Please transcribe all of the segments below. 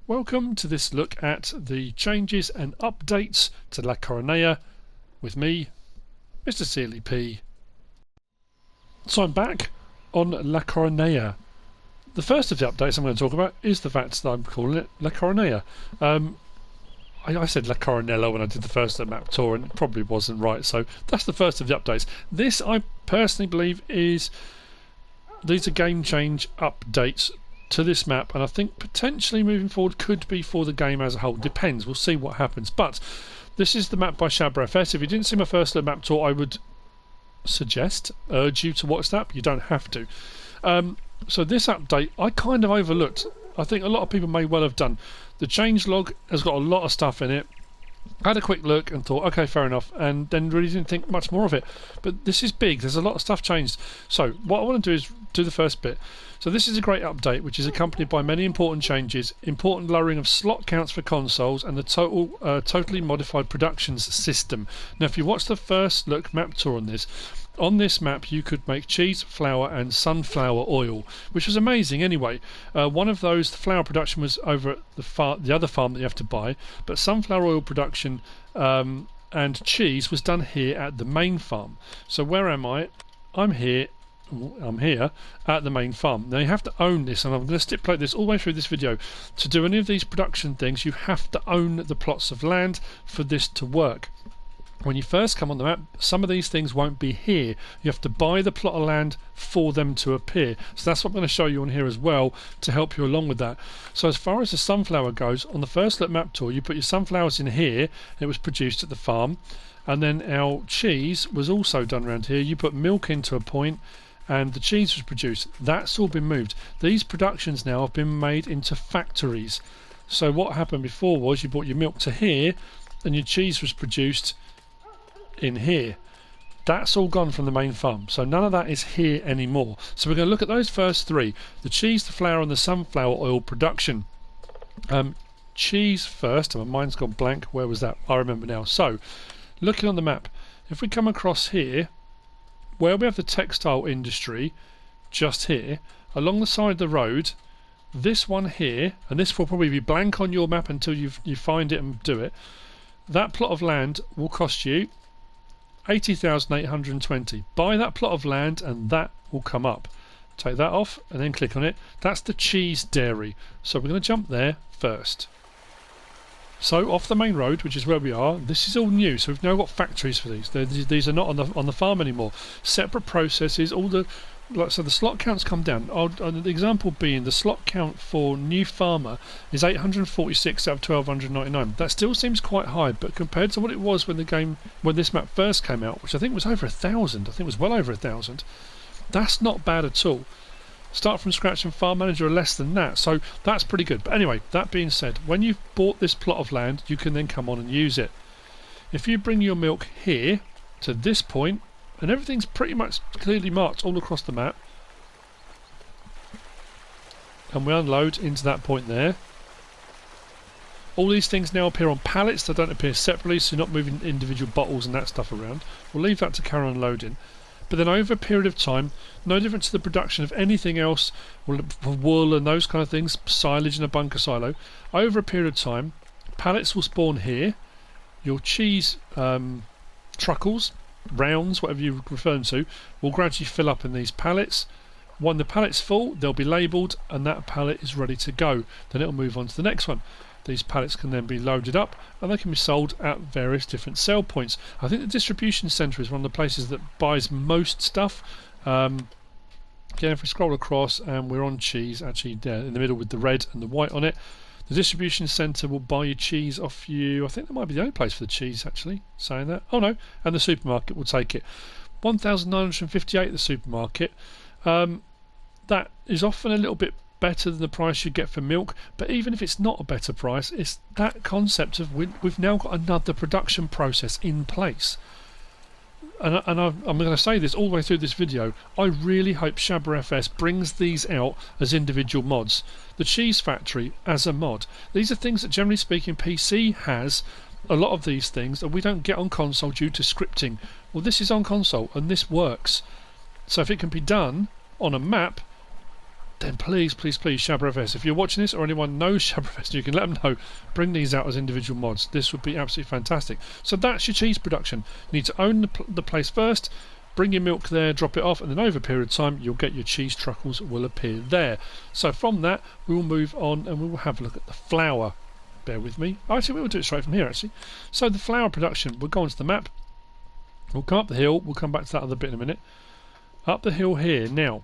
Welcome to this look at the changes and updates to La Coronella with me, MrSealyp. So I'm back on La Coronella. The first of the updates I'm going to talk about is the fact that I'm calling it La Coronella. I said La Coronella when I did the first map tour and it probably wasn't right, so that's the first of the updates. This I personally believe these are game change updates to this map, and I think potentially moving forward could be for the game as a whole. Depends, we'll see what happens. But this is the map by ShabaFS. If you didn't see my first map tour, I would urge you to watch that, but you don't have to. So this update I kind of overlooked. I think a lot of people may well have done. The changelog has got a lot of stuff in it. I had a quick look and thought, okay, fair enough, and then really didn't think much more of it. But this is big, there's a lot of stuff changed. So what I want to do is do the first bit. So this is a great update which is accompanied by many important changes, important lowering of slot counts for consoles, and the totally modified productions system. Now if you watch the first look map tour on this map you could make cheese, flour and sunflower oil, which was amazing anyway. One of those, the flour production, was over at the other farm that you have to buy, but sunflower oil production and cheese was done here at the main farm. So where am I? I'm here at the main farm. Now you have to own this, and I'm going to stipulate this all the way through this video. To do any of these production things you have to own the plots of land for this to work. When you first come on the map, some of these things won't be here. You have to buy the plot of land for them to appear. So that's what I'm going to show you on here as well to help you along with that. So as far as the sunflower goes, on the first look map tour you put your sunflowers in here. It was produced at the farm, and then our cheese was also done around here. You put milk into a point and the cheese was produced. That's all been moved. These productions now have been made into factories. So what happened before was you brought your milk to here and your cheese was produced in here. That's all gone from the main farm, so none of that is here anymore. So we're going to look at those first three: the cheese, the flour and the sunflower oil production. Cheese first. My mind's gone blank. Where was that? I remember now. So looking on the map, if we come across here where we have the textile industry, just here along the side of the road, this one here, and this will probably be blank on your map until you find it and do it, that plot of land will cost you 80,820. Buy that plot of land and that will come up. Take that off and then click on it. That's the cheese dairy. So we're going to jump there first. So off the main road, which is where we are, this is all new. So we've now got factories for these. These are not on the farm anymore. Separate processes. So the slot counts come down. The example being the slot count for new farmer is 846 out of 1299. That still seems quite high, but compared to what it was when this map first came out, which I think was over 1,000, I think it was well over 1,000, that's not bad at all. Start from scratch and farm manager are less than that, so that's pretty good. But anyway, that being said, when you've bought this plot of land, you can then come on and use it. If you bring your milk here to this point, and everything's pretty much clearly marked all across the map, and we unload into that point there, all these things now appear on pallets. They don't appear separately, so you're not moving individual bottles and that stuff around. We'll leave that to carry on loading. But then over a period of time, no different to the production of anything else, wool and those kind of things, silage in a bunker silo, over a period of time pallets will spawn here. Your cheese truckles, rounds, whatever you refer them to, will gradually fill up in these pallets. When the pallet's full, they'll be labelled and that pallet is ready to go. Then it'll move on to the next one. These pallets can then be loaded up and they can be sold at various different sell points. I think the distribution centre is one of the places that buys most stuff. Again, if we scroll across and we're on cheese, actually in the middle with the red and the white on it, the distribution centre will buy your cheese off you. I think that might be the only place for the cheese, actually, saying that. Oh no, and the supermarket will take it. 1,958 the supermarket. That is often a little bit better than the price you get for milk, but even if it's not a better price, it's that concept of we've now got another production process in place. And I'm going to say this all the way through this video, I really hope ShabaFS brings these out as individual mods. The cheese factory as a mod. These are things that, generally speaking, PC has a lot of these things and we don't get on console due to scripting. Well, this is on console and this works. So if it can be done on a map, then please, please, please, ShabaFS, if you're watching this or anyone knows ShabaFS, you can let them know. Bring these out as individual mods. This would be absolutely fantastic. So that's your cheese production. You need to own the place first, bring your milk there, drop it off, and then over a period of time you'll get your cheese truckles will appear there. So from that we will move on and we will have a look at the flour. Bear with me. Actually, we'll do it straight from here actually. So the flour production, we'll go onto the map, we'll come up the hill, we'll come back to that other bit in a minute. Up the hill here now.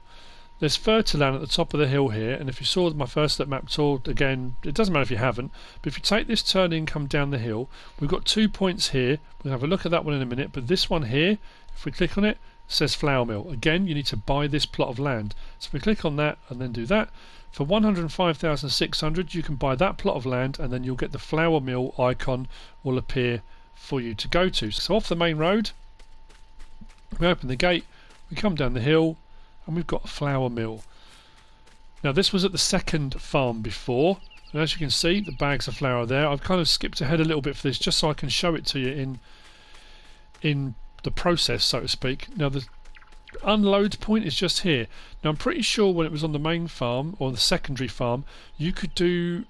There's fertiland at the top of the hill here, and if you saw my first map tour, again, it doesn't matter if you haven't, but if you take this turn and come down the hill, we've got 2 points here. We'll have a look at that one in a minute, but this one here, if we click on it, says flour mill. Again, you need to buy this plot of land. So if we click on that and then do that, for 105,600 you can buy that plot of land, and then you'll get the flour mill icon will appear for you to go to. So off the main road, we open the gate, we come down the hill, and we've got a flour mill. Now this was at the second farm before, and as you can see the bags of flour there. I've kind of skipped ahead a little bit for this just so I can show it to you in the process, so to speak. Now the unload point is just here. Now I'm pretty sure when it was on the main farm or the secondary farm you could do,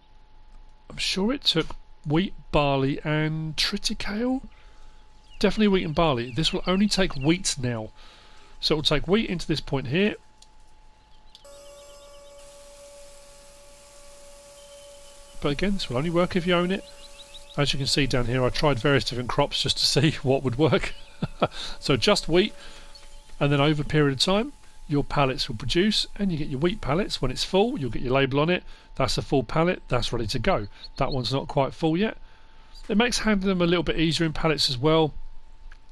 I'm sure it took wheat, barley and triticale. Definitely wheat and barley. This will only take wheat now. So it will take wheat into this point here. But again, this will only work if you own it. As you can see down here, I tried various different crops just to see what would work. So just wheat, and then over a period of time your pallets will produce, and you get your wheat pallets. When it's full, you'll get your label on it. That's a full pallet, that's ready to go. That one's not quite full yet. It makes handling them a little bit easier in pallets as well.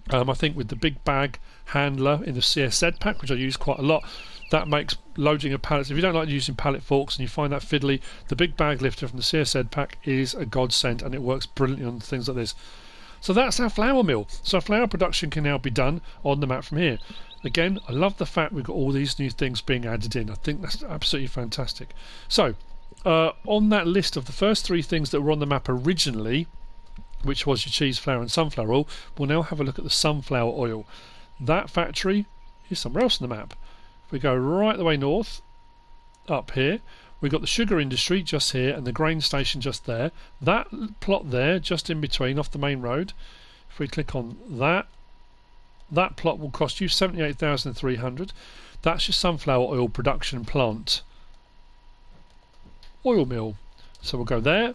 I think with the big bag handler in the CSZ pack, which I use quite a lot, that makes loading of pallets. If you don't like using pallet forks and you find that fiddly, the big bag lifter from the CSZ pack is a godsend, and it works brilliantly on things like this. So that's our flour mill. So flour production can now be done on the map from here. Again, I love the fact we've got all these new things being added in. I think that's absolutely fantastic. So on that list of the first 3 things that were on the map originally, which was your cheese, flour and sunflower oil, we'll now have a look at the sunflower oil. That factory is somewhere else on the map. If we go right the way north, up here, we've got the sugar industry just here and the grain station just there. That plot there, just in between, off the main road, if we click on that, that plot will cost you 78,300. That's your sunflower oil production plant. Oil mill. So we'll go there.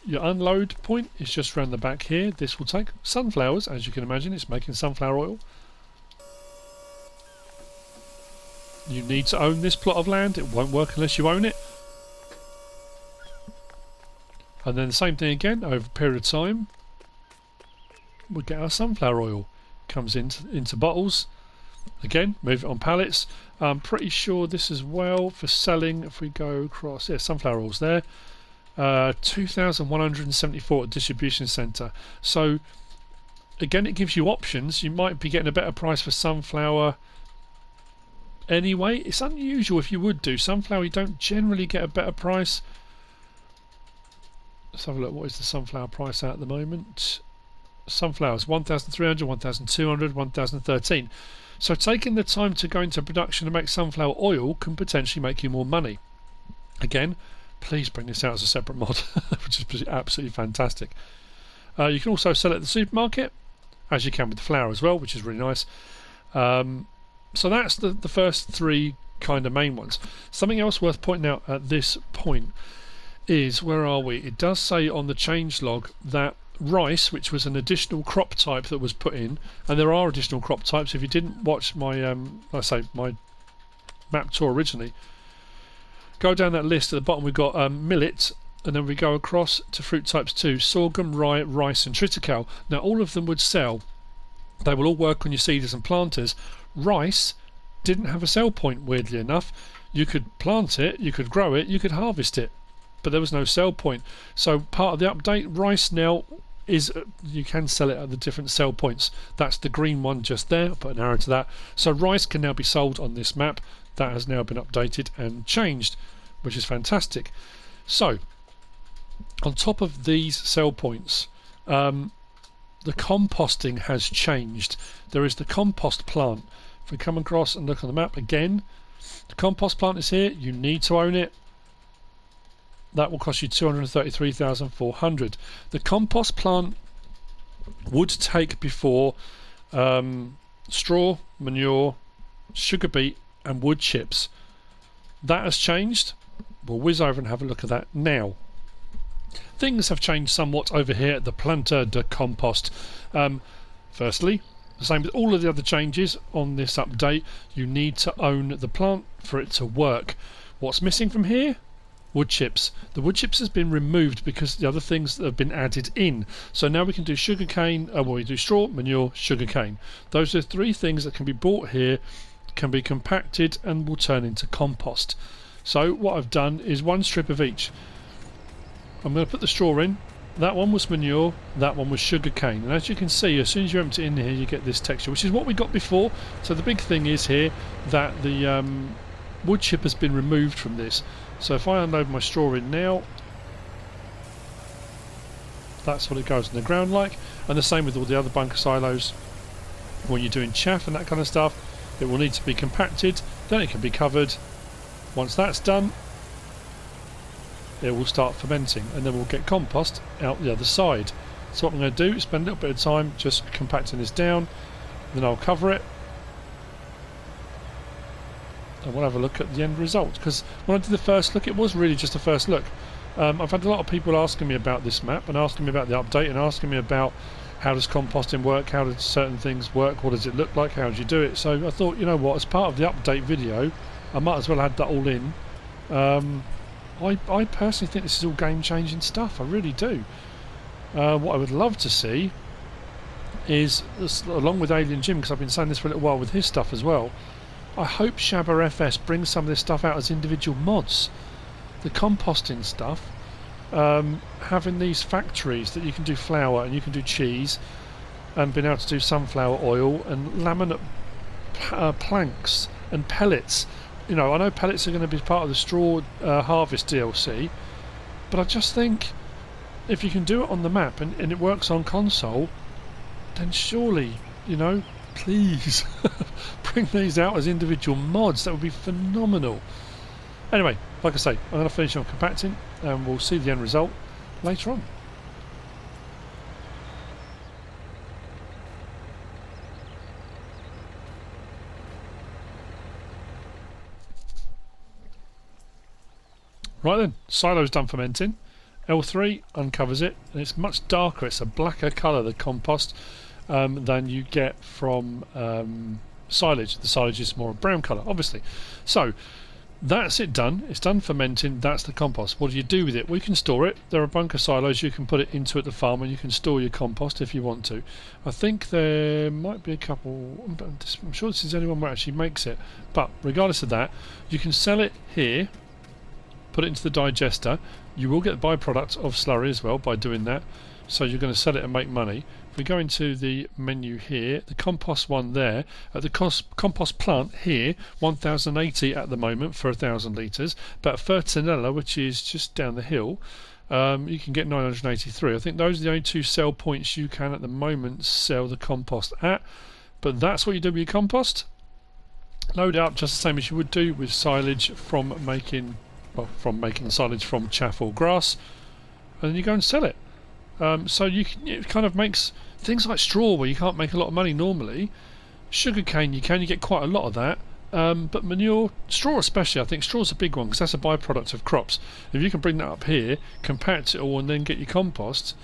Your unload point is just around the back here. This will take sunflowers, as you can imagine, it's making sunflower oil. You need to own this plot of land, it won't work unless you own it. And then the same thing again, over a period of time, we get our sunflower oil. Comes into bottles. Again, move it on pallets. I'm pretty sure this as well for selling, if we go across, yeah, sunflower oil's there. 2,174 at distribution centre. So again, it gives you options. You might be getting a better price for sunflower anyway. It's unusual if you would do sunflower, you don't generally get a better price. Let's have a look. What is the sunflower price at the moment? Sunflowers 1,300, 1,200, 1,013. So taking the time to go into production and make sunflower oil can potentially make you more money. Again, please bring this out as a separate mod, which is absolutely fantastic. You can also sell it at the supermarket, as you can with the flour as well, which is really nice. So that's the first 3 kind of main ones. Something else worth pointing out at this point is, where are we? It does say on the change log that rice, which was an additional crop type that was put in, and there are additional crop types. If you didn't watch my my map tour originally, go down that list. At the bottom we've got millet, and then we go across to fruit types 2, sorghum, rye, rice and triticale. Now all of them would sell. They will all work on your seeders and planters. Rice didn't have a sell point, weirdly enough. You could plant it, you could grow it, you could harvest it, but there was no sell point. So part of the update, rice now is you can sell it at the different sell points. That's the green one just there. I'll put an arrow to that. So rice can now be sold on this map. That has now been updated and changed, which is fantastic. So on top of these sell points, the composting has changed. There is the compost plant. If we come across and look on the map again, the compost plant is here. You need to own it. That will cost you 233,400. The compost plant would take before straw, manure, sugar beet and wood chips. That has changed. We'll whiz over and have a look at that now. Things have changed somewhat over here at the Planter de Compost. Firstly, the same with all of the other changes on this update, you need to own the plant for it to work. What's missing from here? Wood chips. The wood chips has been removed because the other things that have been added in. So now we can do sugar cane, we do straw, manure, sugar cane. Those are three things that can be bought here, can be compacted and will turn into compost. So what I've done is one strip of each. I'm going to put the straw in. That one was manure, that one was sugar cane. And as you can see, as soon as you empty it in here, you get this texture, which is what we got before. So the big thing is here that the wood chip has been removed from this. So if I unload my straw in now, that's what it goes in the ground like. And the same with all the other bunker silos. When you're doing chaff and that kind of stuff, it will need to be compacted, then it can be covered. Once that's done, it will start fermenting and then we'll get compost out the other side. So what I'm going to do is spend a little bit of time just compacting this down, then I'll cover it and we'll have a look at the end result, because when I did the first look, it was really just a first look. I've had a lot of people asking me about this map and asking me about the update and asking me about how does composting work, how does certain things work, what does it look like, how do you do it. So I thought, you know what, as part of the update video I might as well add that all in. I personally think this is all game changing stuff, I really do. What I would love to see is, along with Alien Jim, because I've been saying this for a little while with his stuff as well, I hope ShabaFS brings some of this stuff out as individual mods. The composting stuff, having these factories that you can do flour and you can do cheese, and being able to do sunflower oil and laminate planks and pellets. You know, I know pellets are going to be part of the straw harvest DLC, but I just think if you can do it on the map and it works on console, then surely, you know, please bring these out as individual mods. That would be phenomenal. Anyway, like I say, I'm going to finish on compacting and we'll see the end result later on. Right then, silo's done fermenting. L3 uncovers it and it's much darker, it's a blacker colour, the compost, than you get from silage. The silage is more a brown colour, obviously. So that's it done, it's done fermenting, that's the compost. What do you do with it? Well, you can store it. There are bunker silos you can put it into at the farm and you can store your compost if you want to. I think there might be a couple, I'm sure this is the only one where it actually makes it, but regardless of that, you can sell it here, put it into the digester. You will get the byproduct of slurry as well by doing that, so you're going to sell it and make money. If we go into the menu here, the compost one there, at the compost plant here, 1080 at the moment for 1,000 litres, but at Fertinella, which is just down the hill, you can get 983. I think those are the only two sell points you can at the moment sell the compost at, but that's what you do with your compost. Load it up just the same as you would do with silage from making silage from chaff or grass, and then you go and sell it. So it kind of makes things like straw, where you can't make a lot of money normally. Sugar cane you get quite a lot of that, but manure, straw especially, I think straw's a big one because that's a byproduct of crops. If you can bring that up here, compact it all and then get your compost,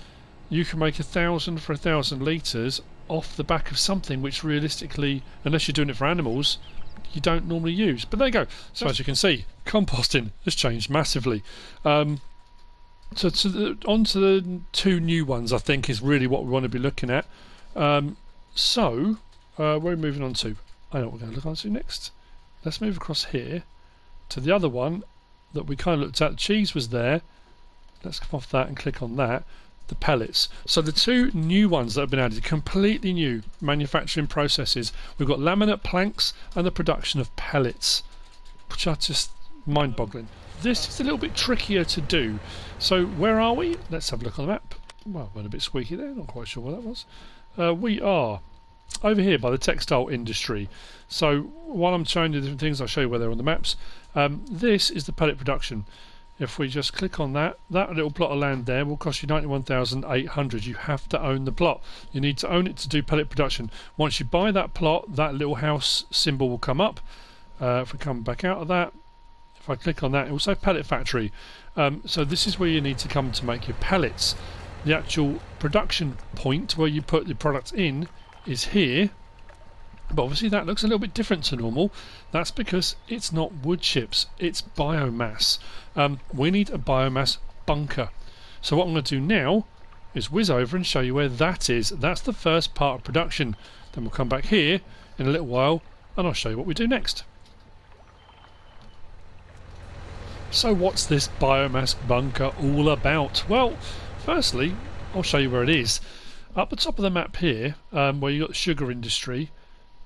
you can make 1,000 for 1,000 litres off the back of something which realistically, unless you're doing it for animals, you don't normally use. But there you go. So as you can see, composting has changed massively. So onto the two new ones, I think, is really what we want to be looking at. So where are we moving on to? I know what we're going to look on to next. Let's move across here to the other one that we kind of looked at. The cheese was there. Let's come off that and click on that. The pellets. So the two new ones that have been added, completely new manufacturing processes. We've got laminate planks and the production of pellets, which are just mind-boggling. This is a little bit trickier to do. So where are we? Let's have a look on the map. Well, went a bit squeaky there, not quite sure what that was. We are over here by the textile industry. So while I'm showing you different things, I'll show you where they're on the maps. This is the pellet production. If we just click on that little plot of land there will cost you 91,800. You have to own the plot. You need to own it to do pellet production. Once you buy that plot, that little house symbol will come up. If we come back out of that, if I click on that, it will say pellet factory. So this is where you need to come to make your pellets. The actual production point where you put the product in is here. But obviously that looks a little bit different to normal. That's because it's not wood chips, it's biomass. We need a biomass bunker. So what I'm going to do now is whiz over and show you where that is. That's the first part of production. Then we'll come back here in a little while and I'll show you what we do next. So what's this biomass bunker all about? Well, firstly, I'll show you where it is. Up the top of the map here, where you've got the sugar industry,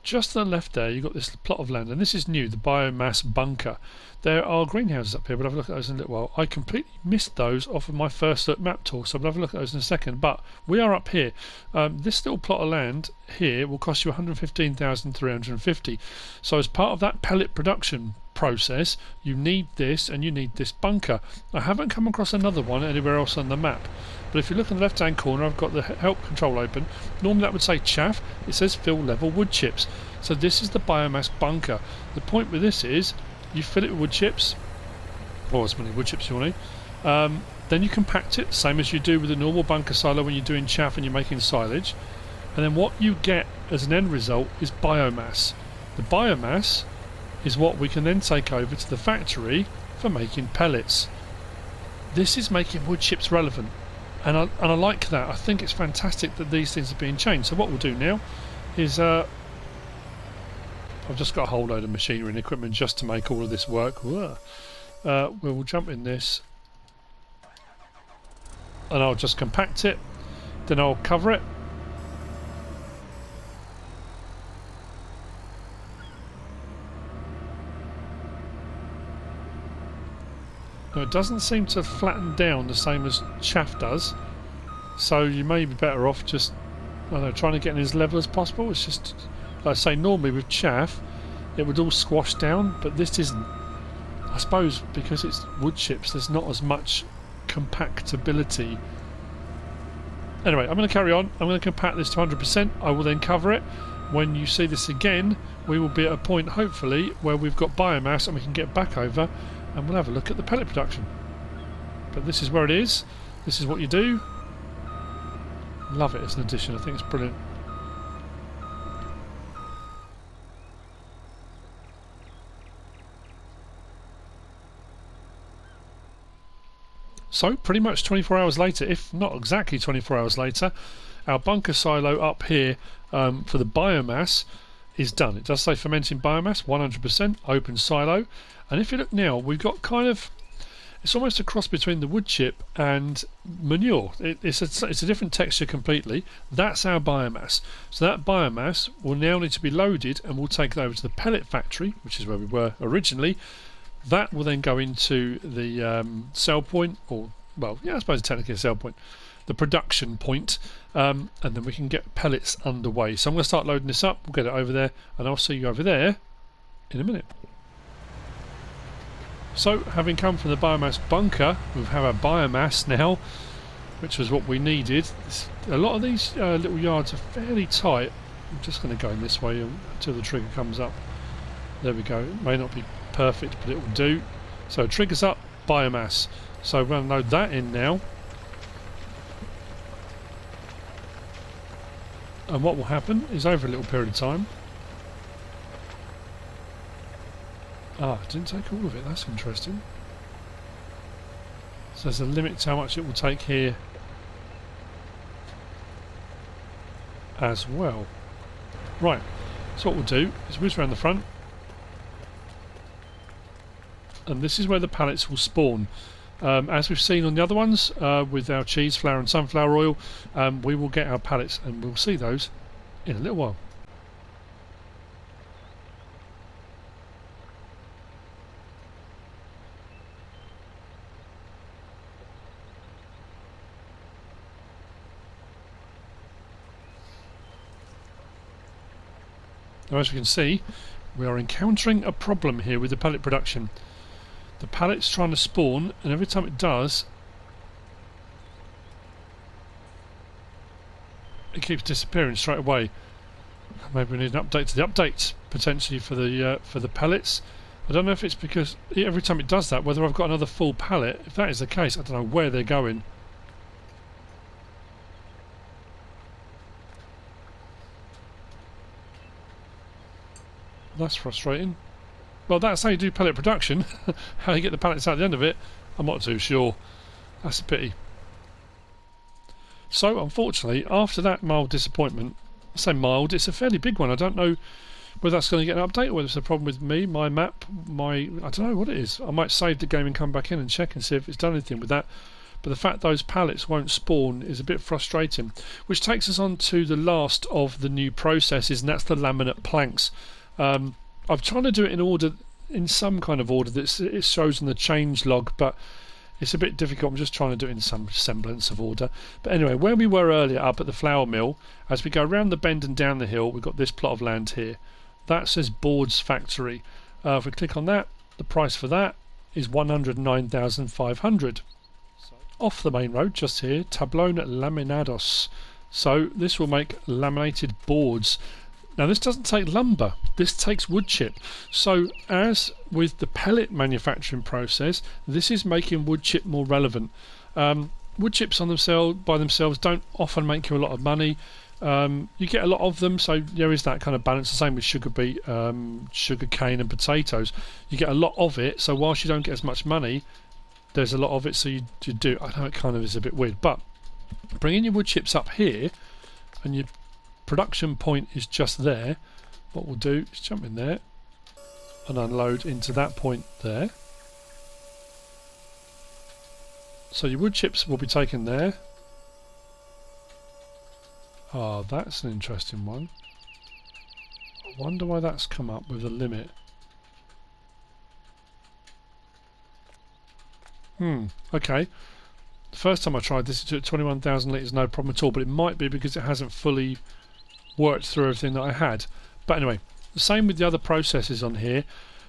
just to the left there you've got this plot of land, and this is new, the biomass bunker. There are greenhouses up here, but I'll have a look at those in a little while. I completely missed those off of my first look map tool, so I'll have a look at those in a second. But we are up here. This little plot of land here will cost you 115,350. So as part of that pellet production process, you need this and you need this bunker. I haven't come across another one anywhere else on the map. But if you look in the left hand corner, I've got the help control open. Normally that would say chaff. It says fill level wood chips. So this is the biomass bunker. The point with this is you fill it with wood chips, or as many wood chips you want to. Then you compact it, same as you do with a normal bunker silo when you're doing chaff and you're making silage. And then what you get as an end result is biomass. The biomass is what we can then take over to the factory for making pellets. This is making wood chips relevant. And I like that. I think it's fantastic that these things are being changed. So what we'll do now is I've just got a whole load of machinery and equipment just to make all of this work. We'll jump in this and I'll just compact it, then I'll cover it. Now it doesn't seem to flatten down the same as chaff does, so you may be better off just, I don't know, trying to get in as level as possible. It's just, like I say, normally with chaff it would all squash down, but this isn't. I suppose because it's wood chips there's not as much compactability. Anyway, I'm going to carry on. I'm going to compact this to 100%. I will then cover it. When you see this again, we will be at a point hopefully where we've got biomass and we can get back over and we'll have a look at the pellet production. But this is where it is. This is what you do. Love it as an addition. I think it's brilliant. So pretty much 24 hours later, if not exactly 24 hours later, our bunker silo up here for the biomass is done. It does say fermenting biomass, 100% open silo. And if you look now, we've got kind of, it's almost a cross between the wood chip and manure. It's a different texture completely. That's our biomass. So that biomass will now need to be loaded and we'll take it over to the pellet factory, which is where we were originally. That will then go into the sell point, or, well, yeah, I suppose technically a sell point, the production point, and then we can get pellets underway. So I'm going to start loading this up, we'll get it over there, and I'll see you over there in a minute. So, having come from the biomass bunker, we have our biomass now, which was what we needed. A lot of these little yards are fairly tight. I'm just going to go in this way until the trigger comes up. There we go. It may not be perfect, but it will do. So triggers up, biomass. So we're going to load that in now. And what will happen is over a little period of time. Ah, it didn't take all of it. That's interesting. So there's a limit to how much it will take here as well. Right. So what we'll do is whiz around the front. And this is where the pallets will spawn. As we've seen on the other ones, with our cheese, flour and sunflower oil, we will get our pallets and we'll see those in a little while. Now as we can see, we are encountering a problem here with the pellet production. The pellet's trying to spawn, and every time it does, it keeps disappearing straight away. Maybe we need an update to the update, potentially for the pellets. I don't know if it's because every time it does that, whether I've got another full pallet. If that is the case, I don't know where they're going. That's frustrating. Well, that's how you do pellet production. How you get the pallets out at the end of it, I'm not too sure. That's a pity. So, unfortunately, after that mild disappointment, I say mild, it's a fairly big one. I don't know whether that's going to get an update or whether it's a problem with me, my map, I don't know what it is. I might save the game and come back in and check and see if it's done anything with that. But the fact those pallets won't spawn is a bit frustrating. Which takes us on to the last of the new processes, and that's the laminate planks. I've tried to do it in order, in some kind of order that it shows in the change log, but it's a bit difficult. I'm just trying to do it in some semblance of order. But anyway, where we were earlier up at the flour mill, as we go around the bend and down the hill, we've got this plot of land here. That says Boards Factory. If we click on that, the price for that is 109,500. Off the main road, just here, Tablón Laminados. So this will make laminated boards. Now this doesn't take lumber, this takes wood chip. So as with the pellet manufacturing process, this is making wood chip more relevant. Wood chips on themselves, by themselves, don't often make you a lot of money. You get a lot of them, so there is that kind of balance. The same with sugar beet, sugar cane and potatoes. You get a lot of it, so whilst you don't get as much money, there's a lot of it, so you do. I know it kind of is a bit weird, but bringing your wood chips up here, and your production point is just there, what we'll do is jump in there and unload into that point there. So your wood chips will be taken there. Ah, that's an interesting one. I wonder why that's come up with a limit. Okay. The first time I tried this, it took 21,000 litres, no problem at all, but it might be because it hasn't fully worked through everything that I had. But anyway, the same with the other processes on here.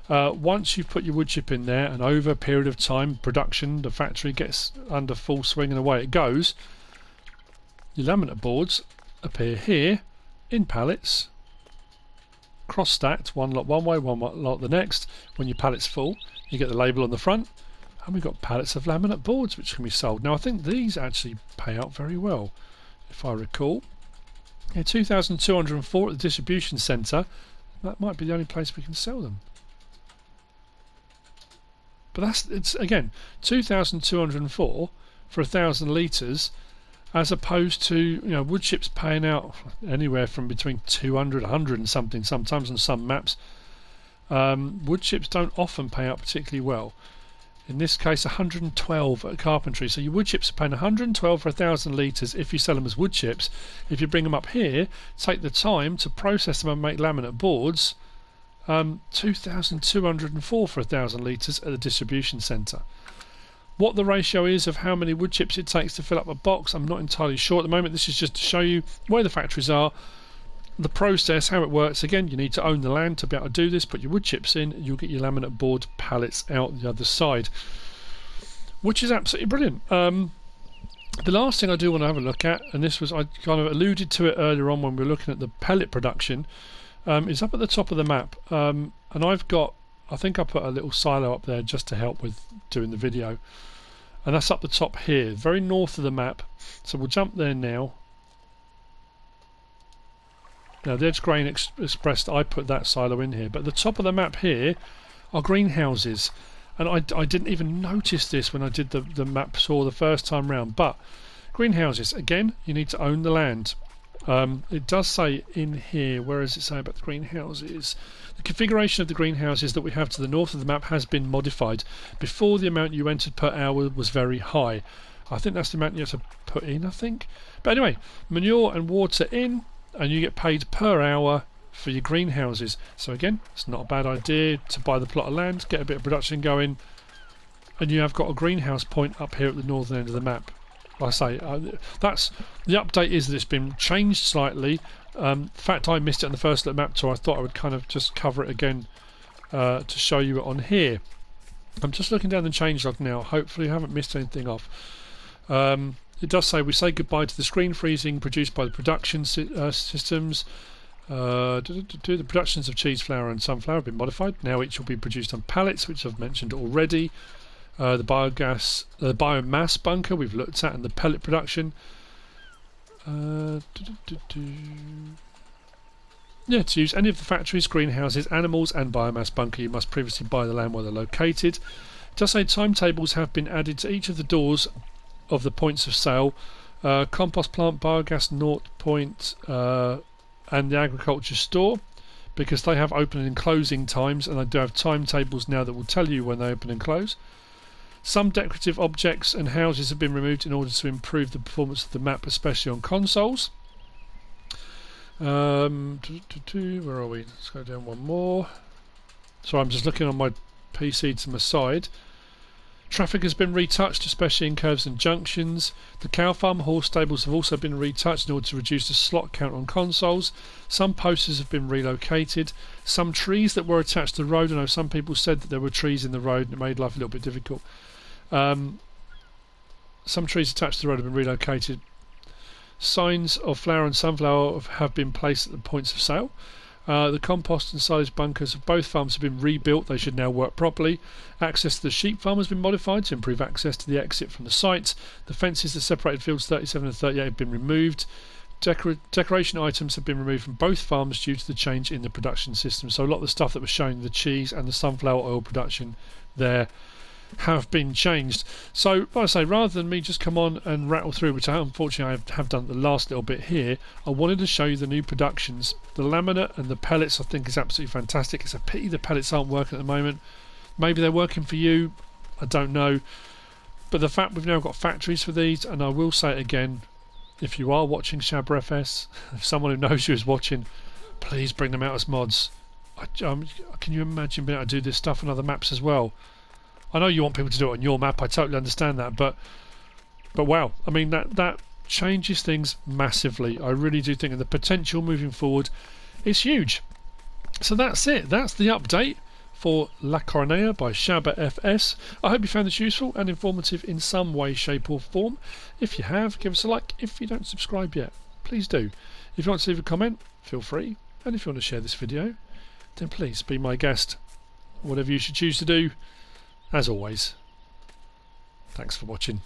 Once you've put your wood chip in there and over a period of time, production, the factory gets under full swing and away it goes, your laminate boards appear here in pallets, cross stacked, one lot one way, one lot the next. When your pallet's full, you get the label on the front, and we've got pallets of laminate boards which can be sold. Now I think these actually pay out very well, if I recall. Yeah, 2,204 at the distribution centre. That might be the only place we can sell them. But it's again 2,204 for 1,000 litres, as opposed to wood chips paying out anywhere from between 200, 100 and something sometimes on some maps. Wood chips don't often pay out particularly well. In this case 112 at carpentry, so your wood chips are paying 112 for 1,000 litres if you sell them as wood chips. If you bring them up here, take the time to process them and make laminate boards, 2,204 for 1,000 litres at the distribution centre. What the ratio is of how many wood chips it takes to fill up a box, I'm not entirely sure at the moment. This is just to show you where the factories are, the process, how it works. Again, you need to own the land to be able to do this. Put your wood chips in, you'll get your laminate board pallets out the other side, which is absolutely brilliant. The last thing I do want to have a look at, and this was, I kind of alluded to it earlier on when we were looking at the pellet production, is up at the top of the map. And I think I put a little silo up there just to help with doing the video, and that's up the top here, very north of the map. So we'll jump there now. Now the Edge Grain Express, I put that silo in here, but at the top of the map here are greenhouses, and I didn't even notice this when I did the map saw the first time round. But greenhouses, again, you need to own the land. It does say in here, where does it say about the greenhouses? The configuration of the greenhouses that we have to the north of the map has been modified. Before, the amount you entered per hour was very high. I think that's the amount you have to put in, I think. But anyway, manure and water in, and you get paid per hour for your greenhouses. So again, it's not a bad idea to buy the plot of land, get a bit of production going, and you have got a greenhouse point up here at the northern end of the map. like I say, that's the update, is that it's been changed slightly. In fact, I missed it on the first little map tour. I thought I would kind of just cover it again to show you it on here. I'm just looking down the changelog now. Hopefully I haven't missed anything off. It does say we say goodbye to the screen freezing produced by the production systems. The productions of cheese, flour and sunflower have been modified. Now each will be produced on pallets, which I've mentioned already. The biomass bunker we've looked at, and the pellet production. Yeah, to use any of the factories, greenhouses, animals and biomass bunker, you must previously buy the land where they're located. It does say timetables have been added to each of the doors of the points of sale. Compost plant, biogas, naught point, and the agriculture store, because they have opening and closing times, and they do have timetables now that will tell you when they open and close. Some decorative objects and houses have been removed in order to improve the performance of the map, especially on consoles. Where are we? Let's go down one more. So I'm just looking on my PC to my side. Traffic has been retouched, especially in curves and junctions. The cow farm, horse stables have also been retouched in order to reduce the slot count on consoles. Some posters have been relocated. Some trees that were attached to the road, I know some people said that there were trees in the road and it made life a little bit difficult. Some trees attached to the road have been relocated. Signs of flour and sunflower have been placed at the points of sale. The compost and silage bunkers of both farms have been rebuilt. They should now work properly. Access to the sheep farm has been modified to improve access to the exit from the site. The fences that separated fields 37 and 38 have been removed. Decoration items have been removed from both farms due to the change in the production system. So a lot of the stuff that was showing, the cheese and the sunflower oil production there, have been changed. So, like I say, rather than me just come on and rattle through, which unfortunately I have done the last little bit here, I wanted to show you the new productions. The laminate and the pellets I think is absolutely fantastic. It's a pity the pellets aren't working at the moment. Maybe they're working for you, I don't know. But the fact we've now got factories for these, and I will say it again, if you are watching ShabaFS, if someone who knows you is watching, please bring them out as mods. Can you imagine being able to do this stuff on other maps as well? I know you want people to do it on your map, I totally understand that, but wow, I mean that changes things massively. I really do think that the potential moving forward is huge. So that's it, that's the update for La Coronella by ShabaFS. I hope you found this useful and informative in some way, shape or form. If you have, give us a like. If you don't subscribe yet, please do. If you want to leave a comment, feel free. And if you want to share this video, then please be my guest. Whatever you should choose to do. As always, thanks for watching.